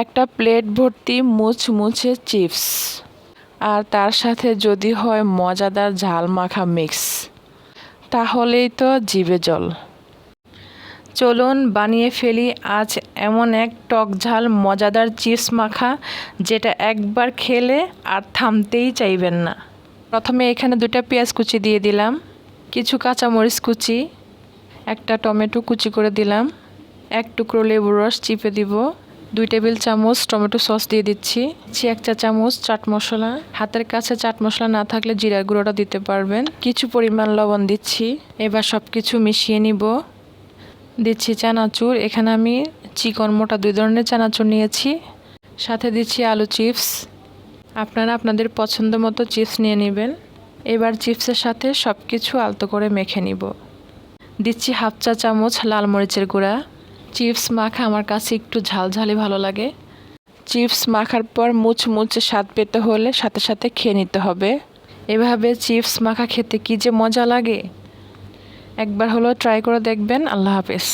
একটা প্লেট ভর্তি মুচমুচে চিপস, আর তার সাথে যদি হয় মজাদার ঝাল মাখা মিক্স, তাহলেই তো জিভে জল। চলুন বানিয়ে ফেলি আজ এমন এক টক ঝাল মজাদার চিপস মাখা, যেটা একবার খেলে আর থামতেই চাইবেন না। প্রথমে এখানে 2টা পেঁয়াজ কুচি দিয়ে দিলাম, কিছু কাঁচামরিচ কুচি, একটা টমেটো কুচি করে দিলাম, 1 টুকরো লেবুর রস চিপে দিব, 2 টেবিল চামচ টমেটো সস দিয়ে দিচ্ছি, 1 চা চামচ চাট মশলা, হাতের কাছে চাট মশলা না থাকলে জিরার গুঁড়োটা দিতে পারবেন, কিছু পরিমাণ লবণ দিচ্ছি। এবার সব কিছু মিশিয়ে নিব। দিচ্ছি চানাচুর, এখানে আমি চিকন মোটা 2 ধরনের চানাচুর নিয়েছি। সাথে দিচ্ছি আলু চিপস, আপনারা আপনাদের পছন্দ মতো চিপস নিয়ে নেবেন। এবার চিপসের সাথে সব কিছু আলতো করে মেখে নিব। দিচ্ছি 1/2 চা চামচ লাল মরিচের গুঁড়া। চিপস মাখা আমার কাছে একটু ঝালঝালি ভালো লাগে। চিপস মাখার পর মুচমুচে স্বাদ পেতে হলে সাথে সাথে খেয়ে নিতে হবে। এভাবে চিপস মাখা খেতে কি যে মজা লাগে, একবার হলো ট্রাই করে দেখবেন। আল্লাহ হাফেজ।